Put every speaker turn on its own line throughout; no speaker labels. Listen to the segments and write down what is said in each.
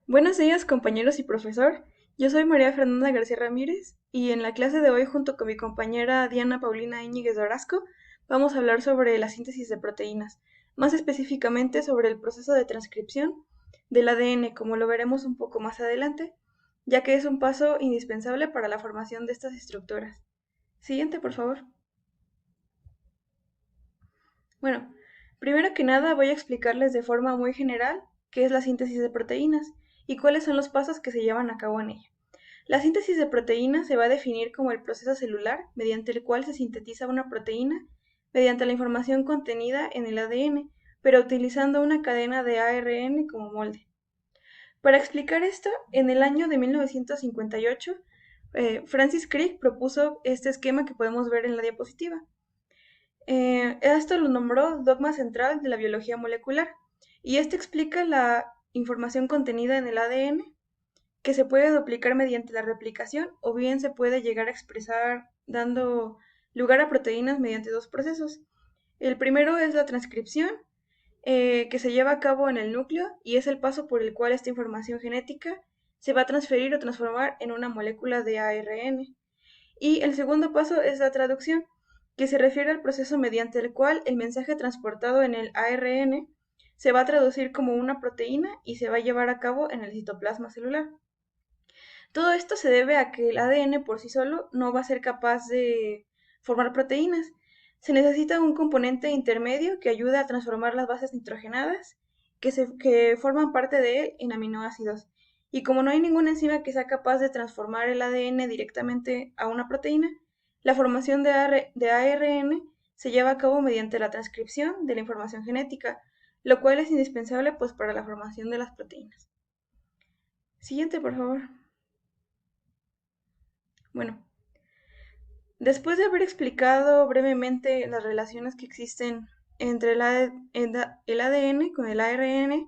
Buenos días, compañeros y profesor. Yo soy María Fernanda García Ramírez y en la clase de hoy, junto con mi compañera Diana Paulina Íñiguez de Orozco, vamos a hablar sobre la síntesis de proteínas, más específicamente sobre el proceso de transcripción del ADN, como lo veremos un poco más adelante, ya que es un paso indispensable para la formación de estas estructuras. Siguiente, por favor. Bueno, primero que nada voy a explicarles de forma muy general qué es la síntesis de proteínas y cuáles son los pasos que se llevan a cabo en ella. La síntesis de proteínas se va a definir como el proceso celular mediante el cual se sintetiza una proteína mediante la información contenida en el ADN, pero utilizando una cadena de ARN como molde. Para explicar esto, en el año de 1958, Francis Crick propuso este esquema que podemos ver en la diapositiva. Esto lo nombró dogma central de la biología molecular, y este explica la información contenida en el ADN que se puede duplicar mediante la replicación o bien se puede llegar a expresar dando lugar a proteínas mediante dos procesos. El primero es la transcripción, que se lleva a cabo en el núcleo y es el paso por el cual esta información genética se va a transferir o transformar en una molécula de ARN. Y el segundo paso es la traducción, que se refiere al proceso mediante el cual el mensaje transportado en el ARN se va a traducir como una proteína y se va a llevar a cabo en el citoplasma celular. Todo esto se debe a que el ADN por sí solo no va a ser capaz de formar proteínas. Se necesita un componente intermedio que ayude a transformar las bases nitrogenadas que forman parte de él en aminoácidos. Y como no hay ninguna enzima que sea capaz de transformar el ADN directamente a una proteína, la formación de ARN se lleva a cabo mediante la transcripción de la información genética, lo cual es indispensable pues para la formación de las proteínas. Siguiente, por favor. Bueno, después de haber explicado brevemente las relaciones que existen entre el ADN con el ARN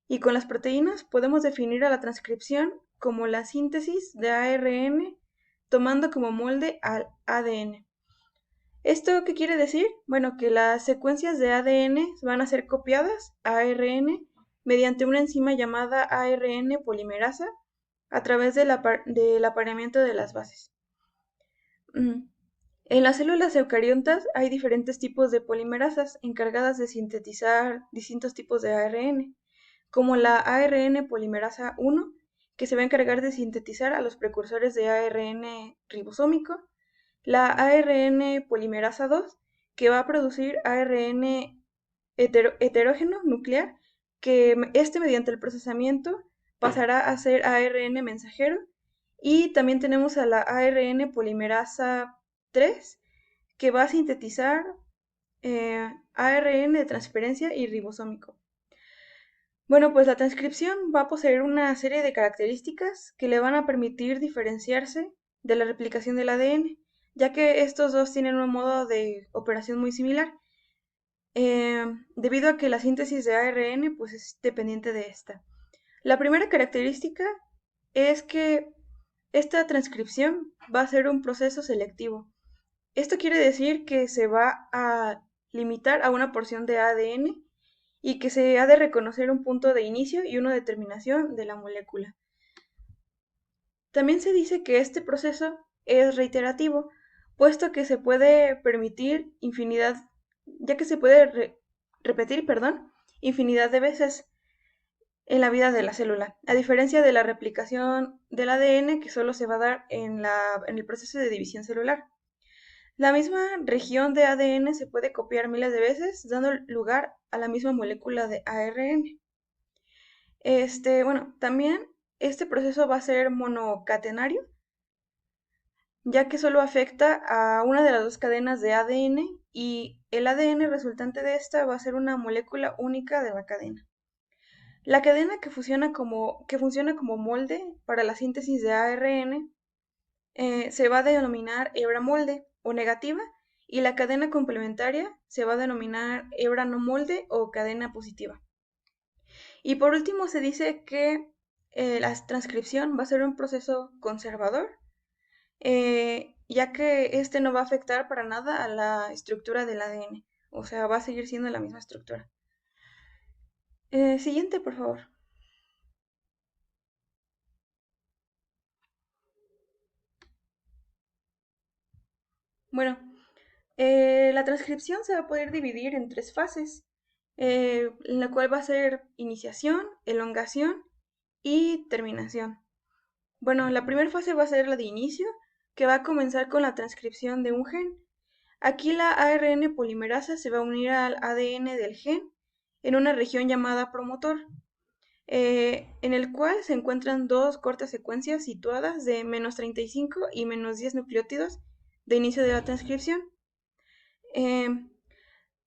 y con las proteínas, podemos definir a la transcripción como la síntesis de ARN tomando como molde al ADN. ¿Esto qué quiere decir? Bueno, que las secuencias de ADN van a ser copiadas a ARN mediante una enzima llamada ARN polimerasa a través del apareamiento de las bases. En las células eucariotas hay diferentes tipos de polimerasas encargadas de sintetizar distintos tipos de ARN, como la ARN polimerasa 1, que se va a encargar de sintetizar a los precursores de ARN ribosómico, la ARN polimerasa 2, que va a producir ARN heterógeno nuclear, que mediante el procesamiento pasará a ser ARN mensajero, y también tenemos a la ARN polimerasa 3, que va a sintetizar ARN de transferencia y ribosómico. Bueno, pues la transcripción va a poseer una serie de características que le van a permitir diferenciarse de la replicación del ADN, ya que estos dos tienen un modo de operación muy similar, debido a que la síntesis de ARN pues, es dependiente de esta. La primera característica es que esta transcripción va a ser un proceso selectivo. Esto quiere decir que se va a limitar a una porción de ADN y que se ha de reconocer un punto de inicio y uno de terminación de la molécula. También se dice que este proceso es reiterativo, puesto que se puede permitir infinidad, ya que se puede repetir, perdón, infinidad de veces en la vida de la célula, a diferencia de la replicación del ADN que solo se va a dar en el proceso de división celular. La misma región de ADN se puede copiar miles de veces, dando lugar a la misma molécula de ARN. Bueno, también este proceso va a ser monocatenario, ya que solo afecta a una de las dos cadenas de ADN y el ADN resultante de esta va a ser una molécula única de la cadena. La cadena que funciona como molde para la síntesis de ARN se va a denominar hebra molde o negativa y la cadena complementaria se va a denominar hebra no molde o cadena positiva. Y por último se dice que la transcripción va a ser un proceso conservador, ya que este no va a afectar para nada a la estructura del ADN, o sea, va a seguir siendo la misma estructura. Siguiente, por favor. Bueno, la transcripción se va a poder dividir en tres fases, en la cual va a ser iniciación, elongación y terminación. Bueno, la primera fase va a ser la de inicio, que va a comenzar con la transcripción de un gen. Aquí la ARN polimerasa se va a unir al ADN del gen en una región llamada promotor, en el cual se encuentran dos cortas secuencias situadas de -35 y -10 nucleótidos de inicio de la transcripción. Eh,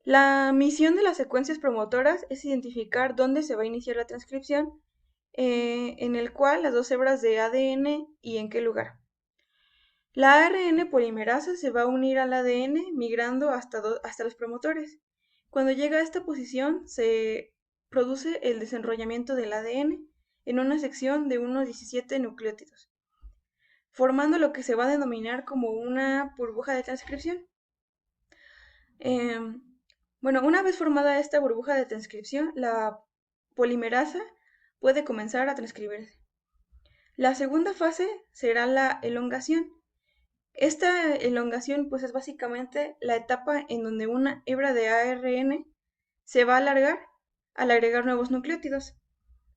la misión de las secuencias promotoras es identificar dónde se va a iniciar la transcripción, en el cual las dos hebras de ADN y en qué lugar. La ARN polimerasa se va a unir al ADN migrando hasta los promotores. Cuando llega a esta posición se produce el desenrollamiento del ADN en una sección de unos 17 nucleótidos, formando lo que se va a denominar como una burbuja de transcripción. Em, bueno, una vez formada esta burbuja de transcripción, la polimerasa puede comenzar a transcribirse. La segunda fase será la elongación. Esta elongación pues es básicamente la etapa en donde una hebra de ARN se va a alargar al agregar nuevos nucleótidos.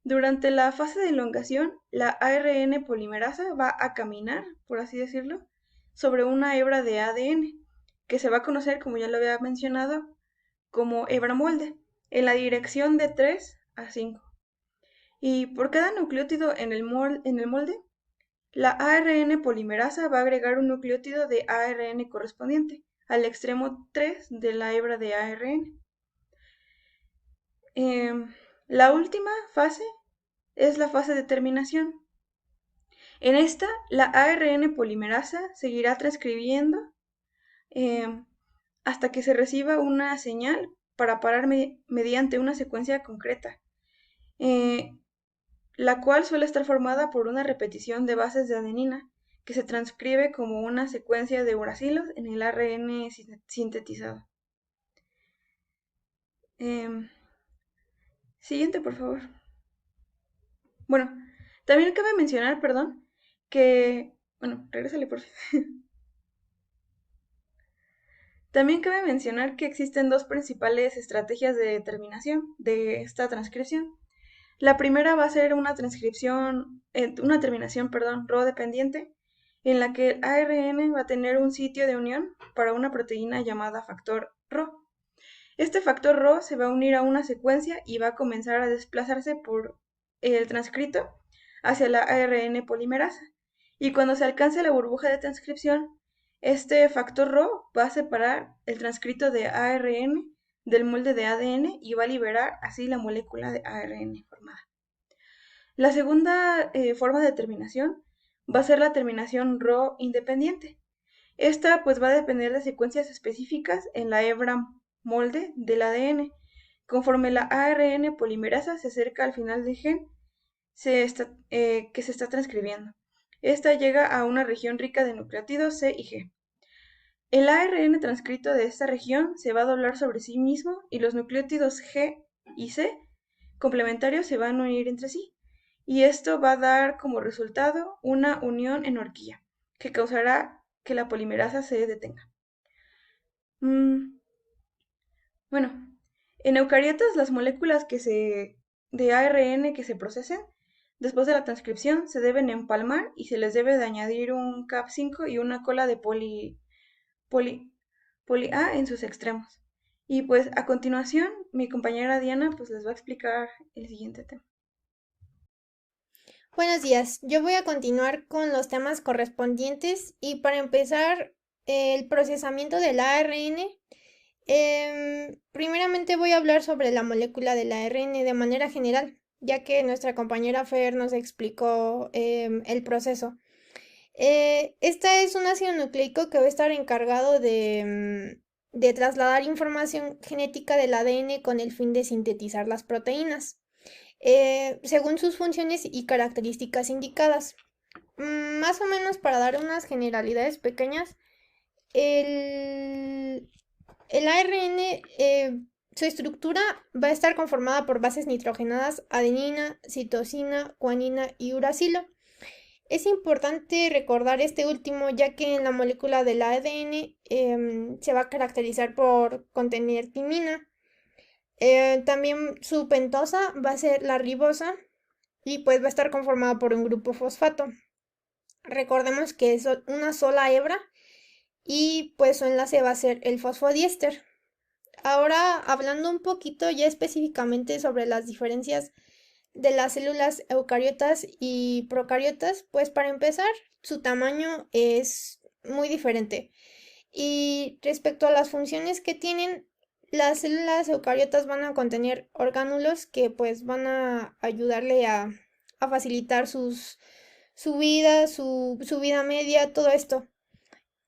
Durante la fase de elongación, la ARN polimerasa va a caminar, por así decirlo, sobre una hebra de ADN, que se va a conocer, como ya lo había mencionado, como hebra molde, en la dirección de 3 a 5. Y por cada nucleótido en el molde, la ARN polimerasa va a agregar un nucleótido de ARN correspondiente al extremo 3 de la hebra de ARN. La última fase es la fase de terminación. En esta, la ARN polimerasa seguirá transcribiendo hasta que se reciba una señal para parar mediante una secuencia concreta, la cual suele estar formada por una repetición de bases de adenina, que se transcribe como una secuencia de uracilos en el ARN sintetizado. Siguiente, por favor. Bueno, también cabe mencionar, perdón, que... Bueno, regrésale, por favor. También cabe mencionar que existen dos principales estrategias de determinación de esta transcripción. La primera va a ser una terminación, Rho dependiente, en la que el ARN va a tener un sitio de unión para una proteína llamada factor Rho. Este factor Rho se va a unir a una secuencia y va a comenzar a desplazarse por el transcrito hacia la ARN polimerasa. Y cuando se alcance la burbuja de transcripción, este factor Rho va a separar el transcrito de ARN del molde de ADN y va a liberar así la molécula de ARN formada. La segunda forma de terminación va a ser la terminación Rho independiente. Esta pues va a depender de secuencias específicas en la hebra molde del ADN. Conforme la ARN polimerasa se acerca al final del gen que se está transcribiendo. Esta llega a una región rica de nucleótidos C y G. El ARN transcrito de esta región se va a doblar sobre sí mismo y los nucleótidos G y C complementarios se van a unir entre sí. Y esto va a dar como resultado una unión en horquilla, que causará que la polimerasa se detenga. Bueno, en eucariotas las moléculas de ARN que se procesen después de la transcripción se deben empalmar y se les debe de añadir un Cap5 y una cola de poli A en sus extremos. Y pues a continuación mi compañera Diana pues les va a explicar el siguiente tema.
Buenos días, yo voy a continuar con los temas correspondientes y para empezar el procesamiento del ARN, primeramente voy a hablar sobre la molécula del ARN de manera general, ya que nuestra compañera Fer nos explicó el proceso. Esta es un ácido nucleico que va a estar encargado de trasladar información genética del ADN con el fin de sintetizar las proteínas según sus funciones y características indicadas. Más o menos para dar unas generalidades pequeñas, el, el ARN, su estructura va a estar conformada por bases nitrogenadas adenina, citosina, guanina y uracilo. Es importante recordar este último, ya que en la molécula del ADN se va a caracterizar por contener timina. También su pentosa va a ser la ribosa y pues va a estar conformada por un grupo fosfato. Recordemos que es una sola hebra y pues su enlace va a ser el fosfodiéster. Ahora hablando un poquito ya específicamente sobre las diferencias de las células eucariotas y procariotas, pues para empezar, su tamaño es muy diferente. Y respecto a las funciones que tienen, las células eucariotas van a contener orgánulos que pues van a ayudarle a facilitar su vida media, todo esto.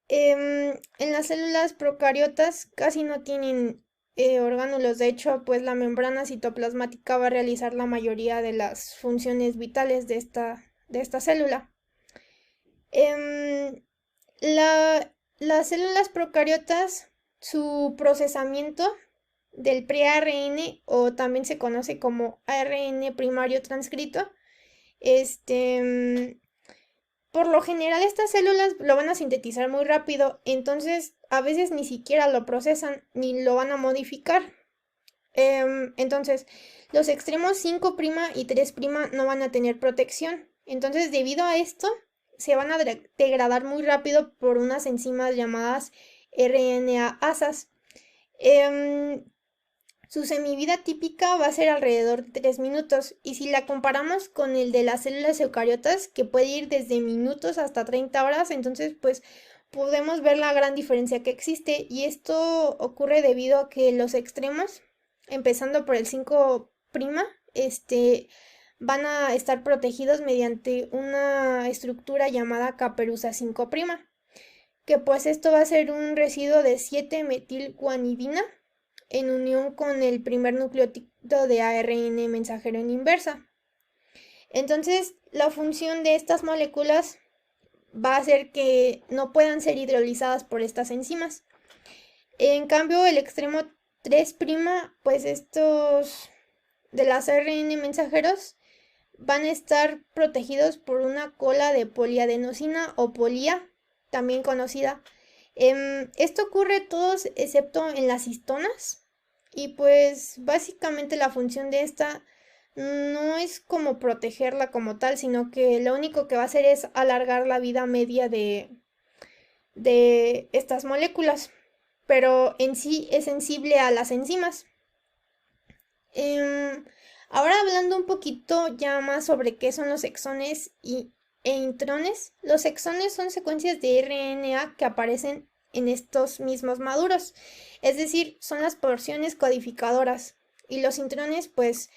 En las células procariotas casi no tienen orgánulos, de hecho, pues la membrana citoplasmática va a realizar la mayoría de las funciones vitales de esta célula. Em, las células procariotas, su procesamiento del pre-ARN o también se conoce como ARN primario transcrito, este, por lo general estas células lo van a sintetizar muy rápido, entonces a veces ni siquiera lo procesan ni lo van a modificar. Entonces, los extremos 5' y 3' no van a tener protección. Entonces, debido a esto, se van a degradar muy rápido por unas enzimas llamadas RNA-asas. Su semivida típica va a ser alrededor de 3 minutos y si la comparamos con el de las células eucariotas, que puede ir desde minutos hasta 30 horas, entonces pues podemos ver la gran diferencia que existe y esto ocurre debido a que los extremos, empezando por el 5', van a estar protegidos mediante una estructura llamada caperuza 5', que pues esto va a ser un residuo de 7-metilguanidina en unión con el primer nucleótido de ARN mensajero en inversa. Entonces, la función de estas moléculas va a ser que no puedan ser hidrolizadas por estas enzimas. En cambio, el extremo 3', pues estos de las ARN mensajeros van a estar protegidos por una cola de poliadenosina o polía, también conocida. Esto ocurre todos excepto en las histonas y pues básicamente la función de esta no es como protegerla como tal, sino que lo único que va a hacer es alargar la vida media de estas moléculas, pero en sí es sensible a las enzimas. Ahora hablando un poquito ya más sobre qué son los exones e intrones, los exones son secuencias de RNA que aparecen en estos mismos maduros, es decir, son las porciones codificadoras y los intrones pues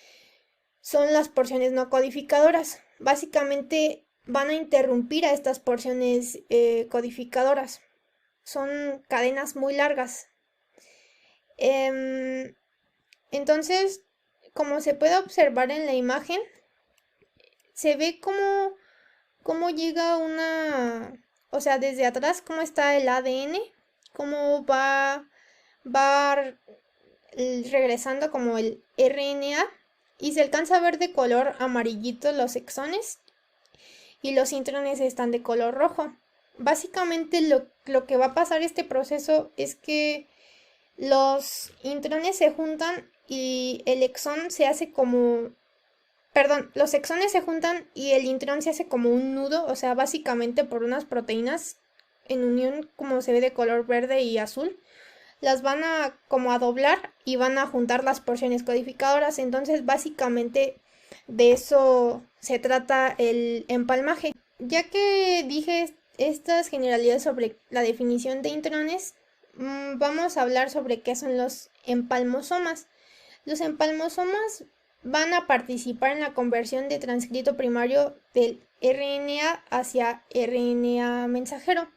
son las porciones no codificadoras. Básicamente van a interrumpir a estas porciones codificadoras. Son cadenas muy largas. Entonces, como se puede observar en la imagen, se ve cómo llega o sea, desde atrás, cómo está el ADN, cómo va regresando como el RNA y se alcanza a ver de color amarillito los exones y los intrones están de color rojo. Básicamente lo que va a pasar este proceso es que los intrones se juntan y el exón se hace como... Perdón, los exones se juntan y el intrón se hace como un nudo, o sea, básicamente por unas proteínas en unión como se ve de color verde y azul. Las van a como a doblar y van a juntar las porciones codificadoras. Entonces, básicamente de eso se trata el empalmaje. Ya que dije estas generalidades sobre la definición de intrones, vamos a hablar sobre qué son los empalmosomas. Los empalmosomas van a participar en la conversión de transcrito primario del RNA hacia RNA mensajero.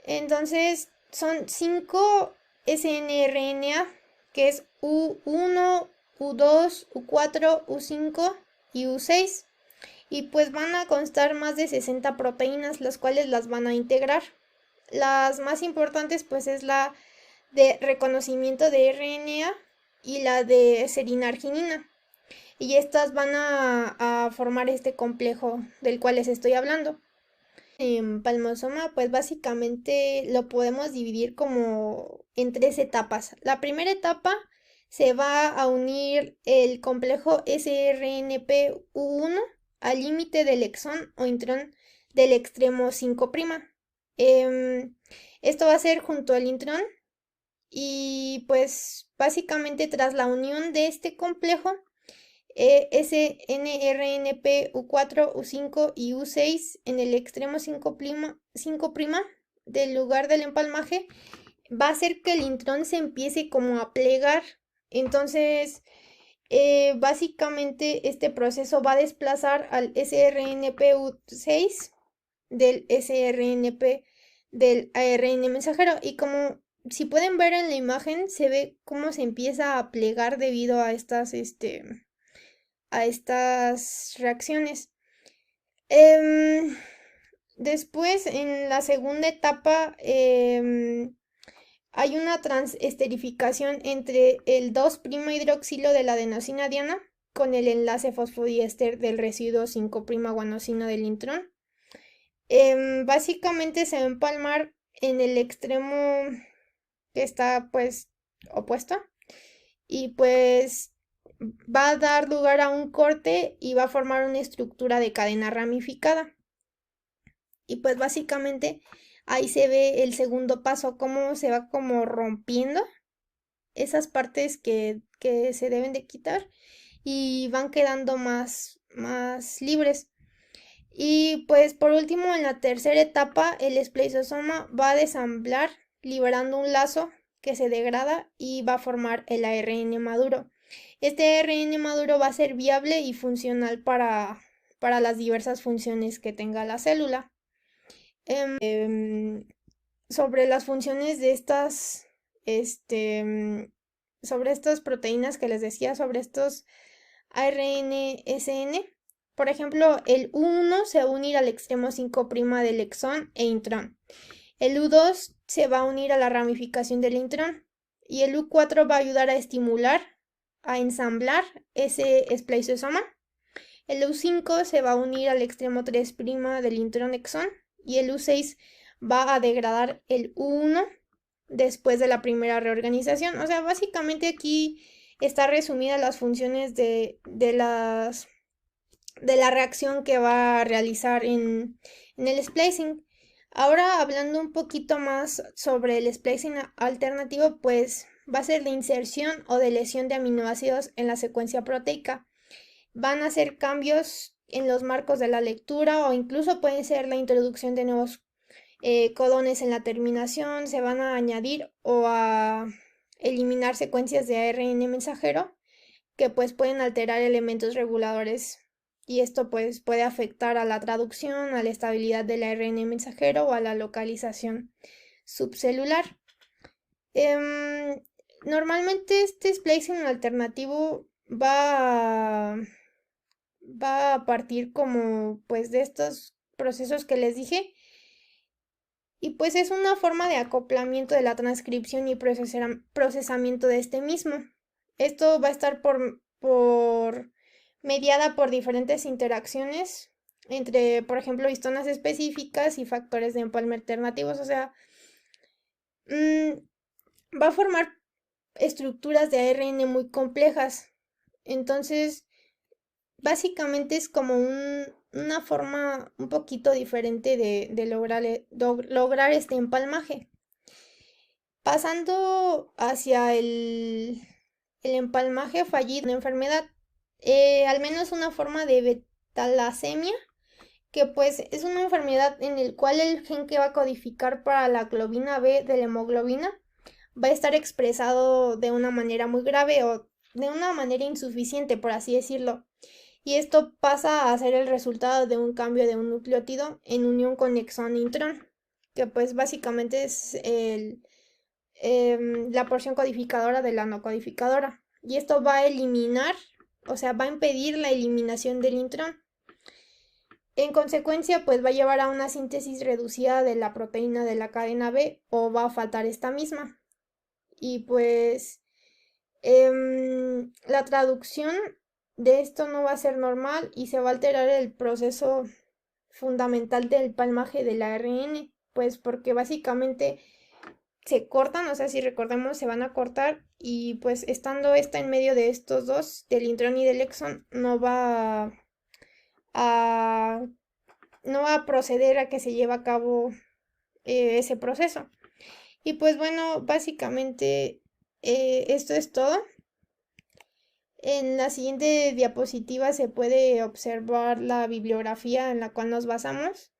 Entonces, son 5 snRNA, que es U1, U2, U4, U5 y U6. Y pues van a constar más de 60 proteínas, las cuales las van a integrar. Las más importantes pues es la de reconocimiento de RNA y la de serinarginina. y estas van a formar este complejo del cual les estoy hablando. En palmosoma, pues básicamente lo podemos dividir como en tres etapas. La primera etapa se va a unir el complejo SRNP-U1 al límite del exón o intrón del extremo 5'. Esto va a ser junto al intrón y pues básicamente tras la unión de este complejo SNRNP U4, U5 y U6 en el extremo 5', del lugar del empalmaje, va a hacer que el intrón se empiece como a plegar. Entonces, básicamente este proceso va a desplazar al SRNP U6 del SRNP del ARN mensajero. Y como si pueden ver en la imagen, se ve cómo se empieza a plegar debido a estas reacciones. Después, en la segunda etapa, hay una transesterificación entre el 2' hidroxilo de la adenosina diana con el enlace fosfodiéster del residuo 5' guanosina del intrón. Básicamente se va a empalmar en el extremo que está pues opuesto y pues va a dar lugar a un corte y va a formar una estructura de cadena ramificada. Y pues básicamente ahí se ve el segundo paso, cómo se va como rompiendo esas partes que se deben de quitar y van quedando más libres. Y pues por último, en la tercera etapa, el spliceosoma va a desamblar, liberando un lazo que se degrada y va a formar el ARN maduro. Este ARN maduro va a ser viable y funcional para las diversas funciones que tenga la célula. Sobre las funciones de sobre estas proteínas que les decía, sobre estos ARN-SN. Por ejemplo, el U1 se va a unir al extremo 5' del exón e intrón. El U2 se va a unir a la ramificación del intrón. Y el U4 va a ayudar a estimular, a ensamblar ese spliceosoma. El U5 se va a unir al extremo 3' del intrón exón. Y el U6 va a degradar el U1 después de la primera reorganización. O sea, básicamente aquí está resumida las funciones de la reacción que va a realizar en el splicing. Ahora hablando un poquito más sobre el splicing alternativo, pues va a ser de inserción o de lesión de aminoácidos en la secuencia proteica. Van a ser cambios en los marcos de la lectura o incluso puede ser la introducción de nuevos codones en la terminación, se van a añadir o a eliminar secuencias de ARN mensajero que pues pueden alterar elementos reguladores y esto pues puede afectar a la traducción, a la estabilidad del ARN mensajero o a la localización subcelular. Normalmente este splicing alternativo va a partir como pues de estos procesos que les dije y pues es una forma de acoplamiento de la transcripción y procesamiento de este mismo. Esto va a estar mediada por diferentes interacciones entre, por ejemplo, histonas específicas y factores de empalme alternativos. O sea, va a formar estructuras de ARN muy complejas. Entonces, básicamente es como una forma un poquito diferente de lograr este empalmaje. Pasando hacia el empalmaje fallido, una enfermedad, al menos una forma de betalasemia, que pues es una enfermedad en la cual el gen que va a codificar para la globina B de la hemoglobina va a estar expresado de una manera muy grave o de una manera insuficiente, por así decirlo. Y esto pasa a ser el resultado de un cambio de un nucleótido en unión con exón intrón, que pues básicamente es la porción codificadora de la no codificadora. Y esto va a eliminar, o sea, va a impedir la eliminación del intrón. En consecuencia, pues va a llevar a una síntesis reducida de la proteína de la cadena B o va a faltar esta misma. Y pues la traducción de esto no va a ser normal y se va a alterar el proceso fundamental del palmaje del ARN, pues porque básicamente se cortan, o sea, si recordemos, se van a cortar y pues estando esta en medio de estos dos, del intrón y del exón, a, no va a proceder a que se lleve a cabo ese proceso. Y pues bueno, básicamente esto es todo. En la siguiente diapositiva se puede observar la bibliografía en la cual nos basamos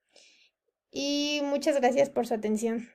y muchas gracias por su atención.